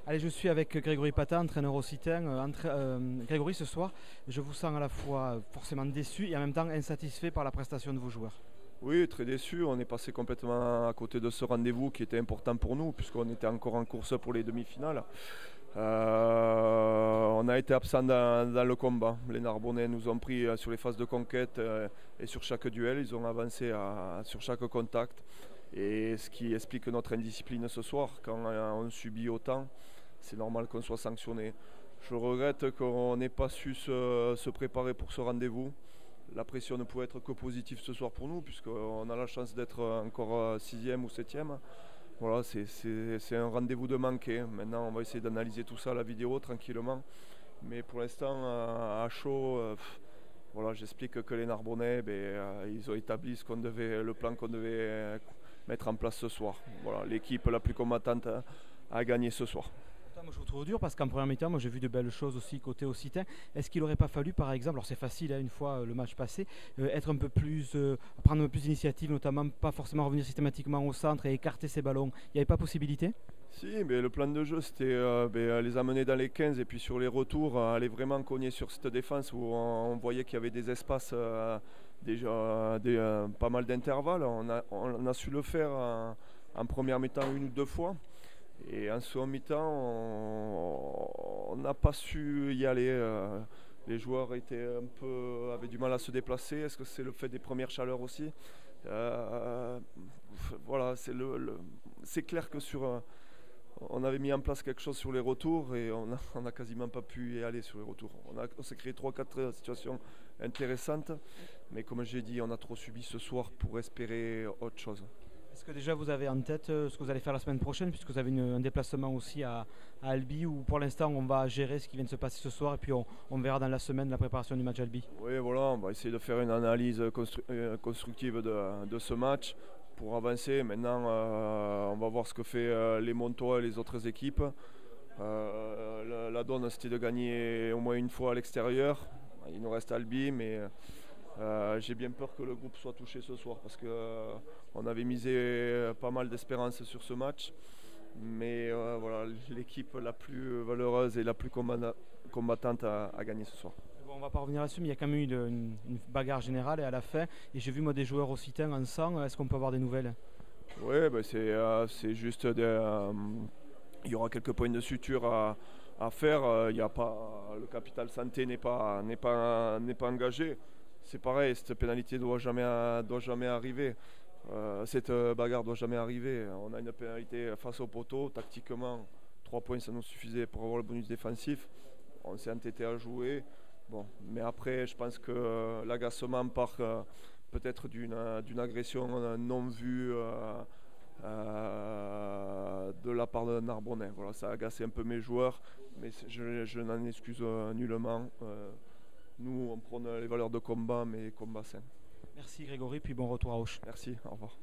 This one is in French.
Allez, je suis avec Grégory Patin, entraîneur occitan. Grégory, ce soir, je vous sens à la fois forcément déçu et en même temps insatisfait par la prestation de vos joueurs. Oui, très déçu. On est passé complètement à côté de ce rendez-vous qui était important pour nous, puisqu'on était encore en course pour les demi-finales. On a été absent dans le combat. Les Narbonnais nous ont pris sur les phases de conquête et sur chaque duel. Ils ont avancé sur chaque contact. Et ce qui explique notre indiscipline ce soir. Quand on subit autant, c'est normal qu'on soit sanctionné. Je regrette qu'on n'ait pas su se préparer pour ce rendez-vous. La pression ne pouvait être que positive ce soir pour nous, puisqu'on a la chance d'être encore sixième ou septième. Voilà, c'est un rendez-vous de manqué. Maintenant, on va essayer d'analyser tout ça à la vidéo tranquillement. Mais pour l'instant, à chaud, voilà, j'explique que les Narbonnais, ils ont établi le plan qu'on devait mettre en place ce soir. Voilà, l'équipe la plus combattante a gagné ce soir. Moi, je vous trouve dur parce qu'en première mi-temps, moi j'ai vu de belles choses aussi côté occitan. Est-ce qu'il n'aurait pas fallu, par exemple, alors c'est facile une fois le match passé, être un peu plus, prendre un peu plus d'initiative, notamment pas forcément revenir systématiquement au centre et écarter ces ballons. Il n'y avait pas possibilité? Si, mais le plan de jeu c'était les amener dans les 15 et puis sur les retours, aller vraiment cogner sur cette défense où on voyait qu'il y avait des espaces, déjà pas mal d'intervalles. On a su le faire en première mi-temps une ou deux fois. Et en second mi-temps, on n'a pas su y aller. Les joueurs avaient du mal à se déplacer. Est-ce que c'est le fait des premières chaleurs aussi? Voilà, c'est clair que on avait mis en place quelque chose sur les retours et on a quasiment pas pu y aller sur les retours. On s'est créé 3-4 situations intéressantes, mais comme j'ai dit, on a trop subi ce soir pour espérer autre chose. Est-ce que déjà vous avez en tête ce que vous allez faire la semaine prochaine, puisque vous avez un déplacement aussi à Albi, où pour l'instant on va gérer ce qui vient de se passer ce soir et puis on verra dans la semaine la préparation du match Albi? Oui, voilà, on va essayer de faire une analyse constructive de ce match pour avancer. Maintenant, on va voir ce que fait les Montois et les autres équipes. La donne, c'était de gagner au moins une fois à l'extérieur. Il nous reste Albi, mais j'ai bien peur que le groupe soit touché ce soir parce qu'on avait misé pas mal d'espérance sur ce match. Mais voilà, l'équipe la plus valeureuse et la plus combattante a gagné ce soir. Bon, on va pas revenir là-dessus, mais il y a quand même eu une bagarre générale et à la fin, et j'ai vu moi des joueurs occitans en sang. Est-ce qu'on peut avoir des nouvelles? Oui, c'est juste il y aura quelques points de suture à faire. Il y a pas, le capital santé n'est pas engagé. C'est pareil, cette pénalité doit jamais arriver. Cette bagarre doit jamais arriver. On a une pénalité face au poteau. Tactiquement, 3 points, ça nous suffisait pour avoir le bonus défensif. On s'est entêté à jouer. Bon, mais après, je pense que l'agacement part peut-être d'une agression non vue de la part de Narbonnais. Voilà, ça a agacé un peu mes joueurs, mais je n'en excuse nullement. Nous, on prône les valeurs de combat, mais combat sain. Merci Grégory, puis bon retour à Auch. Merci, au revoir.